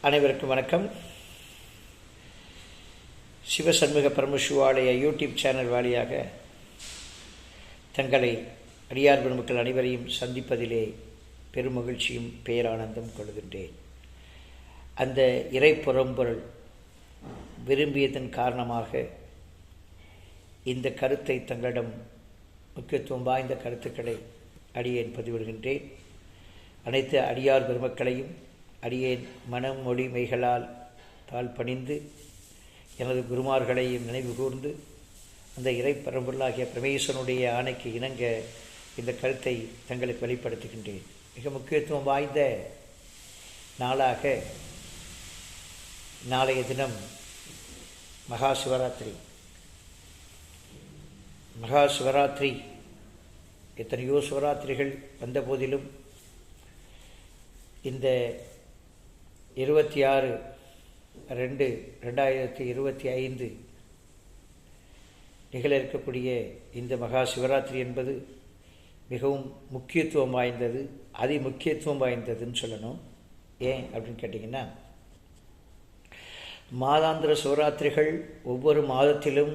அனைவருக்கும் வணக்கம். Sivashanmuga பரமசிவாலய YouTube channel வாயிலாக தங்களை அடியார் பெருமக்கள் அனைவரையும் சந்திப்பதிலே பெருமகிழ்ச்சியும் பேரானந்தம் கொள்கின்றேன். அந்த இறை புறம்பொருள் விரும்பியதன் காரணமாக இந்த கருத்தை தங்களிடம் முக்கியத்துவம் வாய்ந்த கருத்துக்களை அடியேன் பதிவிடுகின்றேன். அனைத்து அடியார் பெருமக்களையும் அடியேன் மனம் மொழி மெய்களால் தாழ் பணிந்து எனது குருமார்களையும் நினைவு கூர்ந்து அந்த இறை பரம்பொருளாகிய பிரமேசனுடைய ஆணைக்கு இணங்க இந்த கருத்தை தங்களுக்கு வெளிப்படுத்துகின்றேன். மிக முக்கியத்துவம் வாய்ந்த நாளாக நாளைய தினம் மகா சிவராத்திரி. மகா சிவராத்திரி எத்தனையோ சிவராத்திரிகள் வந்த போதிலும் இந்த 26/2/2025 நிகழ இருக்கக்கூடிய இந்த மகா சிவராத்திரி என்பது மிகவும் முக்கியத்துவம் வாய்ந்தது, முக்கியத்துவம் வாய்ந்ததுன்னு சொல்லணும். ஏன் அப்படின்னு கேட்டிங்கன்னா, மாதாந்திர சிவராத்திரிகள் ஒவ்வொரு மாதத்திலும்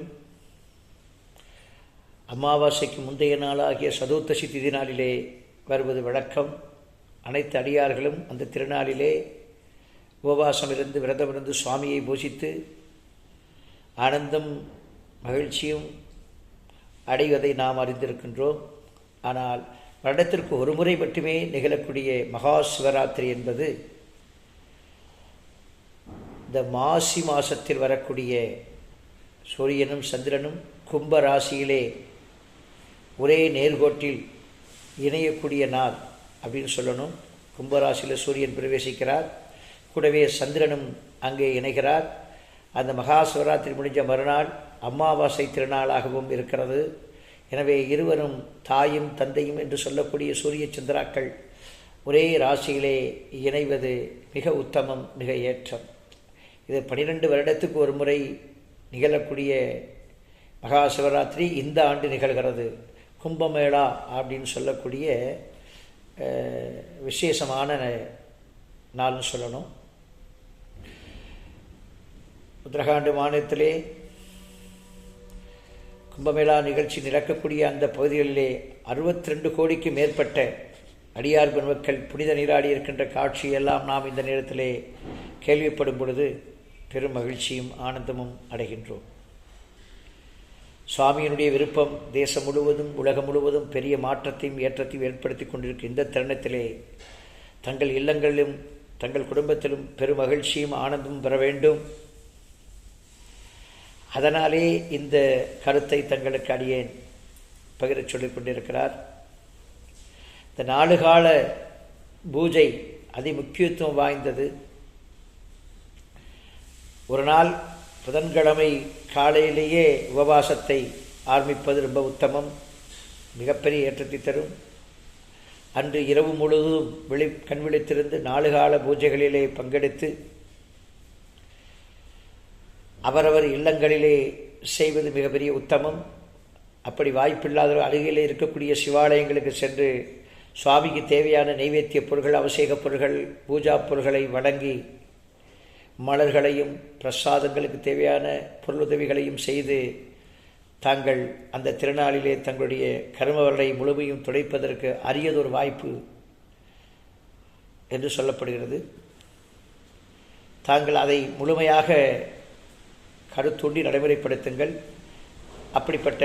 அமாவாசைக்கு முந்தைய நாளாகிய சதுர்த்தசி திதி நாளிலே வருவது வழக்கம். அனைத்து அடியார்களும் அந்த திருநாளிலே உபவாசம் இருந்து விரதமிருந்து சுவாமியை பூஜித்து ஆனந்தம் மகிழ்ச்சியும் அடைவதை நாம் அறிந்திருக்கின்றோம். ஆனால் வருடத்திற்கு ஒரு முறை மட்டுமே நிகழக்கூடிய மகா சிவராத்திரி என்பது இந்த மாசி மாதத்தில் வரக்கூடிய சூரியனும் சந்திரனும் கும்ப ராசியிலே ஒரே நேர்கோட்டில் இணையக்கூடிய நாள் அப்படின்னு சொல்லணும். கும்பராசியில் சூரியன் பிரவேசிக்கிறார், கூடவே சந்திரனும் அங்கே இணைகிறார். அந்த மகா சிவராத்திரி முடிஞ்ச மறுநாள் அமாவாசை திருநாளாகவும் இருக்கிறது. எனவே இருவரும் தாயும் தந்தையும் என்று சொல்லக்கூடிய சூரிய சந்திராக்கள் ஒரே ராசியிலே இணைவது மிக உத்தமம், மிக ஏற்றம். இது 12 வருடத்துக்கு ஒரு முறை நிகழக்கூடிய மகா சிவராத்திரி இந்த ஆண்டு நிகழ்கிறது. கும்பமேளா அப்படின்னு சொல்லக்கூடிய விசேஷமான நாள்னு சொல்லணும். உத்தரகாண்ட் மாநிலத்திலே கும்பமேளா நிகழ்ச்சி நடக்கக்கூடிய அந்த பகுதிகளிலே 62 கோடிக்கு மேற்பட்ட அடியார் பெருமக்கள் புனித நீராடி இருக்கின்ற காட்சியெல்லாம் நாம் இந்த நேரத்திலே கேள்விப்படும் பொழுது பெரும் மகிழ்ச்சியும் ஆனந்தமும் அடைகின்றோம். சுவாமியினுடைய விருப்பம் தேசம் முழுவதும் உலகம் முழுவதும் பெரிய மாற்றத்தையும் ஏற்றத்தையும் ஏற்படுத்தி கொண்டிருக்கும் இந்த தருணத்திலே தங்கள் இல்லங்களிலும் தங்கள் குடும்பத்திலும் பெரும் மகிழ்ச்சியும் ஆனந்தமும் பெற வேண்டும். அதனாலே இந்த கருத்தை தங்களுக்கு அடியேன் பகிரச் சொல்லிக் கொண்டிருக்கிறார். இந்த 4 கால பூஜை முக்கியத்துவம் வாய்ந்தது. ஒரு நாள் புதன்கிழமை காலையிலேயே உபவாசத்தை ஆரம்பிப்பது ரொம்ப உத்தமம், மிகப்பெரிய ஏற்றத்தை தரும். அன்று இரவு முழுவதும் கண் விழித்திருந்து 4 கால பூஜைகளிலே பங்கெடுத்து அவரவர் இல்லங்களிலே செய்வது மிகப்பெரிய உத்தமம். அப்படி வாய்ப்பில்லாத அருகிலே இருக்கக்கூடிய சிவாலயங்களுக்கு சென்று சுவாமிக்கு தேவையான நைவேத்திய பொருட்கள், அபிஷேக பொருட்கள், பூஜா பொருட்களை வழங்கி மலர்களையும் பிரசாதங்களுக்கு தேவையான பொருளுதவிகளையும் செய்து தாங்கள் அந்த திருநாளிலே தங்களுடைய கர்மவர்களை முழுமையும் துடைப்பதற்கு அரியதொரு வாய்ப்பு என்று சொல்லப்படுகிறது. தாங்கள் அதை முழுமையாக கருத்தூண்டி நடைமுறைப்படுத்துங்கள். அப்படிப்பட்ட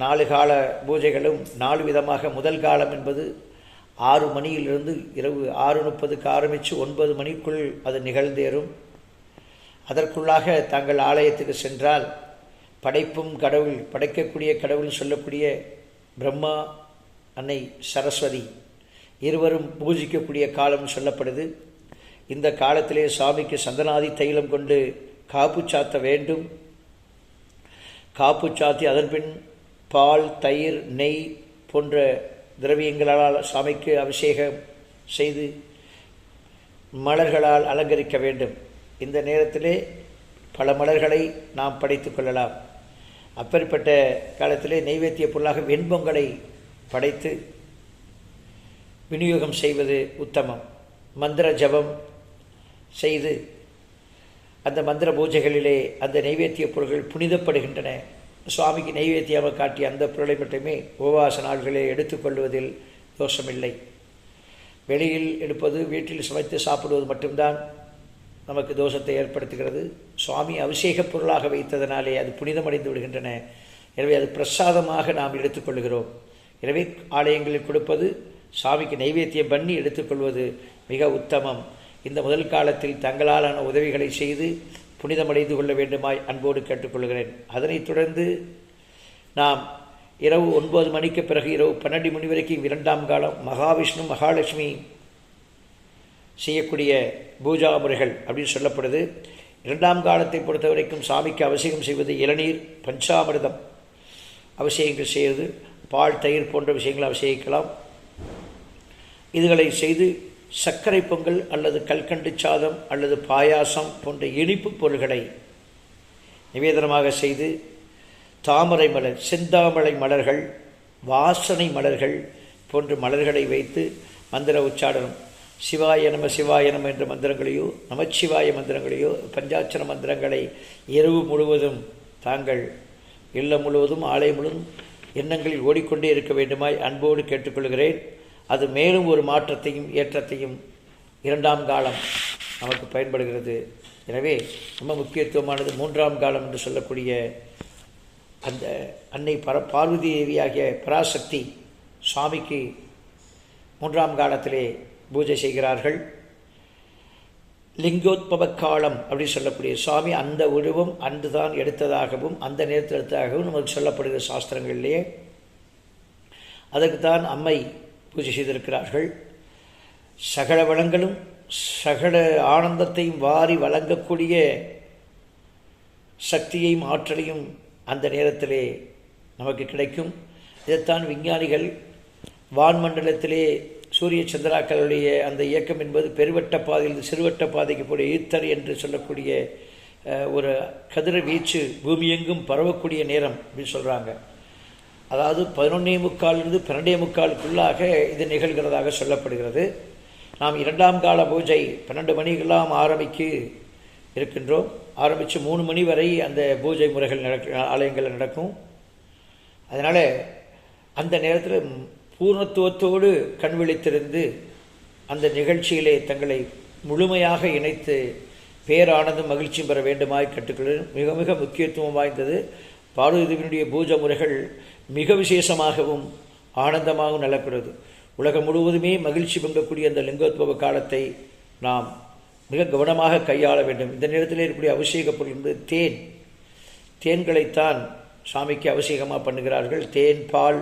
4 கால பூஜைகளும் 4 விதமாக. முதல் காலம் என்பது 6 மணியிலிருந்து இரவு 6:30க்கு ஆரம்பித்து 9 மணிக்குள் அது நிகழ்ந்தேறும். அதற்குள்ளாக தாங்கள் ஆலயத்துக்கு சென்றால் படைப்பும் கடவுள், படைக்கக்கூடிய கடவுள் சொல்லக்கூடிய பிரம்மா, அன்னை சரஸ்வதி இருவரும் பூஜிக்கக்கூடிய காலம் சொல்லப்படுது. இந்த காலத்திலே சுவாமிக்கு சந்தனாதி தைலம் கொண்டு காப்பு சாத்த வேண்டும். காப்பு சாத்தி அதன்பின் பால், தயிர், நெய் போன்ற திரவியங்களால் சுவாமிக்கு அபிஷேகம் செய்து மலர்களால் அலங்கரிக்க வேண்டும். இந்த நேரத்திலே பல மலர்களை நாம் படைத்து கொள்ளலாம். அப்படிப்பட்ட காலத்திலே நைவேத்திய பொருளாக வெண்பொங்கலை படைத்து விநியோகம் செய்வது உத்தமம். மந்திர ஜபம் செய்து அந்த மந்திர பூஜைகளிலே அந்த நைவேத்திய பொருள்கள் புனிதப்படுகின்றன. சுவாமிக்கு நைவேத்தியமாக காட்டிய அந்த பொருளை மட்டுமே உபவாச நாள்களே எடுத்துக்கொள்வதில் தோஷமில்லை. வெளியில் எடுப்பது, வீட்டில் சமைத்து சாப்பிடுவது மட்டும்தான் நமக்கு தோஷத்தை ஏற்படுத்துகிறது. சுவாமி அபிஷேக பொருளாக வைத்ததனாலே அது புனிதமடைந்து விடுகின்றன. எனவே அது பிரசாதமாக நாம் எடுத்துக்கொள்கிறோம். எனவே ஆலயங்களில் கொடுப்பது, சாமிக்கு நைவேத்தியம் பண்ணி எடுத்துக்கொள்வது மிக உத்தமம். இந்த முதல் காலத்தில் தங்களாலான உதவிகளை செய்து புனிதமடைந்து கொள்ள வேண்டுமாய் அன்போடு கேட்டுக்கொள்கிறேன். அதனைத் தொடர்ந்து நாம் இரவு 9 மணிக்கு பிறகு இரவு 12 மணி வரைக்கும் 2ஆம் காலம் மகாவிஷ்ணு மகாலட்சுமி செய்யக்கூடிய பூஜா முறைகள் அப்படின்னு சொல்லப்படுது. 2ஆம் காலத்தை பொறுத்த வரைக்கும் சாமிக்கு அபிஷேகம் செய்வது இளநீர், பஞ்சாமிர்தம் அபிஷேகங்கள் செய்வது, பால், தயிர் போன்ற விஷயங்களை அபிஷேகிக்கலாம். இதுகளை செய்து சர்க்கரை பொங்கல் அல்லது கல்கண்டு சாதம் அல்லது பாயாசம் போன்ற இனிப்பு பொருள்களை நிவேதனமாக செய்து, தாமரை மலர், செந்தாமரை மலர்கள், வாசனை மலர்கள் போன்ற மலர்களை வைத்து மந்திர உச்சாடனம், சிவாய நம சிவாய நம என்ற மந்திரங்களையோ, நமச்சிவாய மந்திரங்களையோ, பஞ்சாட்சர மந்திரங்களை இரவு முழுவதும் தாங்கள் இல்லம் முழுவதும் ஆலயம் முழுவதும் எண்ணங்களில் ஓடிக்கொண்டே இருக்க வேண்டுமாய் அன்போடு கேட்டுக்கொள்கிறேன். அது மேலும் ஒரு மாற்றத்தையும் ஏற்றத்தையும் 2ஆம் காலம் நமக்கு பயன்படுகிறது. எனவே ரொம்ப முக்கியத்துவமானது 3ஆம் காலம் என்று சொல்லக்கூடிய அந்த அன்னை பார்வதி தேவியாகிய பராசக்தி சுவாமிக்கு 3ஆம் காலத்திலே பூஜை செய்கிறார்கள். லிங்கோத்பவ காலம் அப்படின்னு சொல்லக்கூடிய சுவாமி அந்த உருவம் அன்று தான் எடுத்ததாகவும் அந்த நேரத்தில் எடுத்ததாகவும் நமக்கு சொல்லப்படுகிற சாஸ்திரங்களிலேயே. அதற்குத்தான் அம்மை பூஜை செய்திருக்கிறார்கள். சகல வளங்களும் சகல ஆனந்தத்தையும் வாரி வழங்கக்கூடிய சக்தியையும் ஆற்றலையும் அந்த நேரத்திலே நமக்கு கிடைக்கும். இதைத்தான் விஞ்ஞானிகள் வான்மண்டலத்திலே சூரிய சந்திராக்களுடைய அந்த இயக்கம் என்பது பெருவட்ட பாதையில் சிறுவட்ட பாதைக்கு போய் ஈத்தர் என்று சொல்லக்கூடிய ஒரு கதிர்வீச்சு பூமியெங்கும் பரவக்கூடிய நேரம் அப்படின்னு சொல்கிறாங்க. அதாவது 11:45 12:45 இது நிகழ்கிறதாக சொல்லப்படுகிறது. நாம் 2ஆம் கால பூஜை 12 மணிக்கெல்லாம் இருக்கின்றோம். ஆரம்பித்து 3 மணி வரை அந்த பூஜை முறைகள் ஆலயங்களில் நடக்கும். அதனால் அந்த நேரத்தில் பூர்ணத்துவத்தோடு கண் விழித்திருந்து அந்த நிகழ்ச்சியிலே தங்களை முழுமையாக இணைத்து பேரானந்தும் மகிழ்ச்சியும் பெற வேண்டுமாய் கற்றுக்கொள்கிறேன். மிக மிக முக்கியத்துவம் வாய்ந்தது. பார்வதியினுடைய பூஜை முறைகள் மிக விசேஷமாகவும் ஆனந்தமாகவும் நடக்கிறது. உலகம் முழுவதுமே மகிழ்ச்சி பொங்கக்கூடிய அந்த லிங்கோத்பவ காலத்தை நாம் மிக கவனமாக கையாள வேண்டும். இந்த நேரத்தில் இருக்கக்கூடிய அபிஷேக பொருள் என்பது தேன்களைத்தான் சாமிக்கு அபிஷேகமாக பண்ணுகிறார்கள். தேன், பால்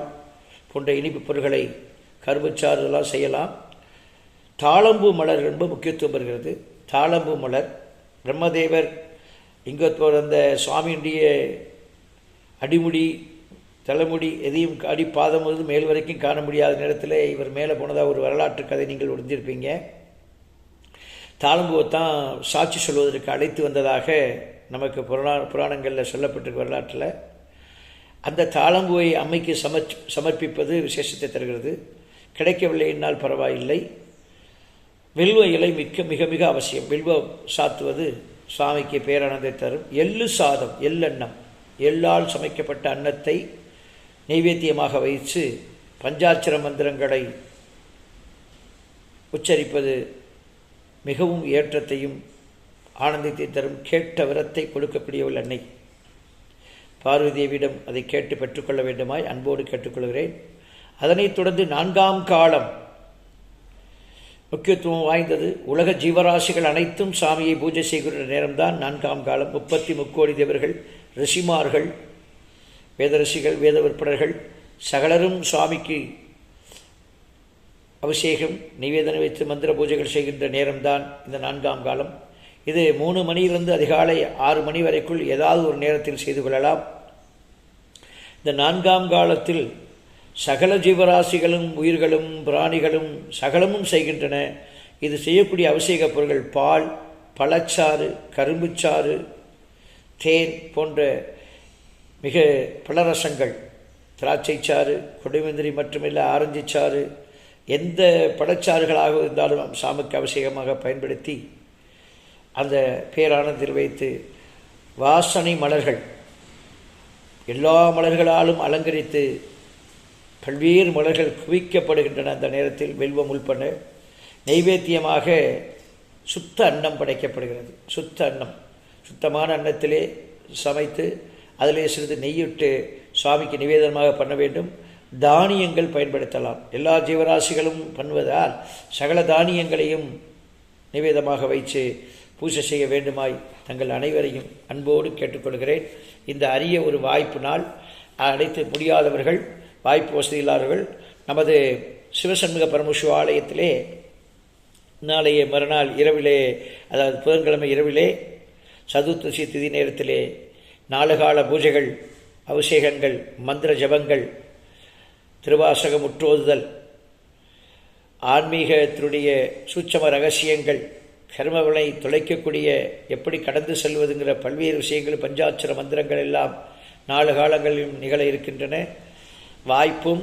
போன்ற இனிப்பு பொருள்களை, கரும்புச்சாறு இதெல்லாம் செய்யலாம். தாளம்பூ மலர் ரொம்ப முக்கியத்துவம் வருகிறது. தாளம்பூ மலர் பிரம்மதேவர் லிங்கோத்பவர் அந்த சுவாமியுடைய அடிமுடி, தலைமுடி எதையும் பாதம் முதல் மேல் வரைக்கும் காண முடியாத நேரத்தில் இவர் மேலே போனதாக ஒரு வரலாற்று கதை நீங்கள் உணர்ந்திருப்பீங்க. தாளம்பூவைத்தான் சாட்சி சொல்வதற்கு அழைத்து வந்ததாக நமக்கு புராணங்களில் சொல்லப்பட்டிருக்க வரலாற்றில். அந்த தாளம்பூவை அம்மைக்கு சமர்ப்பிப்பது விசேஷத்தை தருகிறது. கிடைக்கவில்லை என்னால் பரவாயில்லை. வில்வ இலை மிக மிக அவசியம். வில்வம் சாத்துவது சுவாமிக்கு பேரானந்தை தரும். எள்ளு சாதம், எள்ளெண்ணம், எள்ளால் சமைக்கப்பட்ட அன்னத்தை நைவேத்தியமாக வைத்து பஞ்சாட்சர மந்திரங்களை உச்சரிப்பது மிகவும் ஏற்றத்தையும் ஆனந்தத்தை தரும். கேட்ட வரத்தை கொடுக்கக்கூடியவள் அன்னை பார்வதி தேவியிடம் அதை கேட்டு பெற்றுக்கொள்ள வேண்டுமாய் அன்போடு கேட்டுக்கொள்கிறேன். அதனைத் தொடர்ந்து 4ஆம் காலம் முக்கியத்துவம் வாய்ந்தது. உலக ஜீவராசிகள் அனைத்தும் சாமியை பூஜை செய்கிற நேரம்தான் 4ஆம் காலம். 33 தேவர்கள், ரிஷிமார்கள், வேதரிஷிகள், வேத விற்பனர்கள் சகலரும் சுவாமிக்கு அபிஷேகம் நிவேதனை வைத்து மந்திர பூஜைகள் செய்கின்ற நேரம்தான் இந்த 4ஆம் காலம். இது 3 மணியிலிருந்து அதிகாலை 6 மணி வரைக்குள் ஏதாவது ஒரு நேரத்தில் செய்து கொள்ளலாம். இந்த 4ஆம் காலத்தில் சகல ஜீவராசிகளும் உயிர்களும் பிராணிகளும் சகலமும் செய்கின்றன. இது செய்யக்கூடிய அபிஷேக பொருள்கள் பால், பழச்சாறு, கரும்புச்சாறு, தேன் போன்ற மிக பலரசங்கள், திராட்சைச்சாறு, கொடுமெந்திரி மட்டுமில்லை ஆரஞ்சிச்சாறு, எந்த பழச்சாறுகளாக இருந்தாலும் சாமிக்கு அபிஷேகமாக பயன்படுத்தி அந்த பேரானத்தில் வைத்து வாசனை மலர்கள் எல்லா மலர்களாலும் அலங்கரித்து பல்வேறு மலர்கள் குவிக்கப்படுகின்றன. அந்த நேரத்தில் வெல்வம் உள்பட நைவேத்தியமாக சுத்த அன்னம் படைக்கப்படுகிறது. சுத்த அன்னம், சுத்தமான அன்னத்திலே சமைத்து அதிலே சிறிது நெய்யிட்டு சுவாமிக்கு நிவேதனமாக பண்ண வேண்டும். தானியங்கள் பயன்படுத்தலாம். எல்லா ஜீவராசிகளும் பண்ணுவதால் சகல தானியங்களையும் நிவேதமாக வைத்து பூஜை செய்ய வேண்டுமாய் தங்கள் அனைவரையும் அன்போடு கேட்டுக்கொள்கிறேன். இந்த அரிய ஒரு வாய்ப்பு நாள் அழைத்து முடியாதவர்கள், வாய்ப்பு வசதி இல்லாதவர்கள் நமது சிவசண்முக பரமசிவ ஆலயத்திலே நாளைய மறுநாள் இரவிலே, அதாவது புதன்கிழமை இரவிலே சதுர்த்தசி திதி நேரத்திலே நாலுகால பூஜைகள், அபிஷேகங்கள், மந்திர ஜபங்கள், திருவாசகம் முற்றோதுதல், ஆன்மீகத்தினுடைய சூட்சம ரகசியங்கள், கர்மவினை தொலைக்கக்கூடிய எப்படி கடந்து செல்வதுங்கிற பல்வேறு விஷயங்கள், பஞ்சாட்சர மந்திரங்கள் எல்லாம் 4 காலங்களிலும் நிகழ இருக்கின்றன. வாய்ப்பும்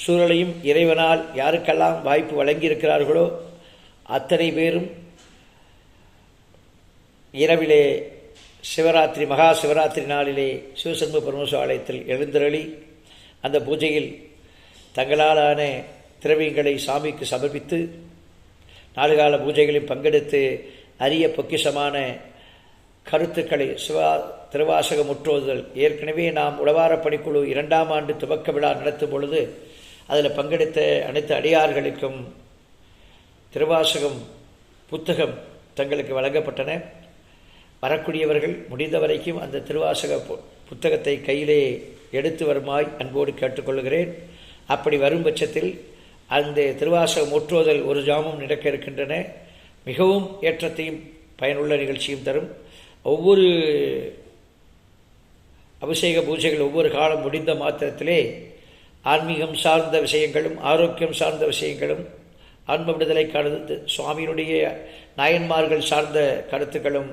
சூழலையும் இறைவனால் யாருக்கெல்லாம் வாய்ப்பு வழங்கியிருக்கிறார்களோ அத்தனை பேரும் இரவிலே சிவராத்திரி, மகா சிவராத்திரி நாளிலே சிவசண்முக பரமசிவ ஆலயத்தில் எழுந்தருளி அந்த பூஜையில் தங்களாலான திரவியங்களை சாமிக்கு சமர்ப்பித்து 4 கால பூஜைகளில் பங்கெடுத்து அரிய பொக்கிஷமான கருத்துக்களை திருவாசக முற்றோதுதல், ஏற்கனவே நாம் உழவார பணிக்குழு 2ஆம் ஆண்டு துவக்க விழா நடத்தும் பொழுது அதில் பங்கெடுத்த அனைத்து அடியார்களுக்கும் திருவாசகம் புத்தகம் தங்களுக்கு வழங்கப்பட்டன. வரக்கூடியவர்கள் முடிந்த வரைக்கும் அந்த திருவாசக புத்தகத்தை கையிலே எடுத்து வருமாய் அன்போடு கேட்டுக்கொள்கிறேன். அப்படி வரும் பட்சத்தில் அந்த திருவாசக முற்றோதல் ஒரு ஜாமம் நடக்க இருக்கின்றன. மிகவும் ஏற்றத்தையும் பயனுள்ள நிகழ்ச்சியும் தரும். ஒவ்வொரு அபிஷேக பூஜைகள் ஒவ்வொரு காலம் முடிந்த மாத்திரத்திலே ஆன்மீகம் சார்ந்த விஷயங்களும், ஆரோக்கியம் சார்ந்த விஷயங்களும், ஆன்ம விடுதலைக்கானது சுவாமியினுடைய நாயன்மார்கள் சார்ந்த கருத்துக்களும்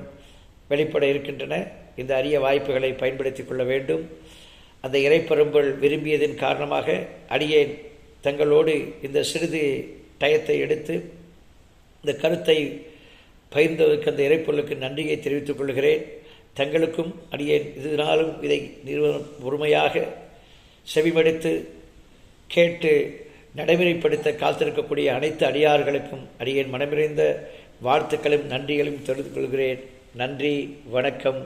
வெளிப்பட இருக்கின்றன. இந்த அரிய வாய்ப்புகளை பயன்படுத்தி கொள்ள வேண்டும். அந்த இறைப்பெரும்புகள் விரும்பியதன் காரணமாக அடியேன் தங்களோடு இந்த சிறிது டயத்தை எடுத்து இந்த கருத்தை பகிர்ந்ததற்கு அந்த இறைப்பொருளுக்கு நன்றியை தெரிவித்துக் கொள்கிறேன். தங்களுக்கும் அடியேன் இதனாலும் இதை பொறுமையாக செவிமடுத்து கேட்டு நடைமுறைப்படுத்த காத்திருக்கக்கூடிய அனைத்து அடியார்களுக்கும் அடியேன் மனமிறைந்த வாழ்த்துக்களும் நன்றிகளும் தெரிவித்துக் கொள்கிறேன். நன்றி, வணக்கம்.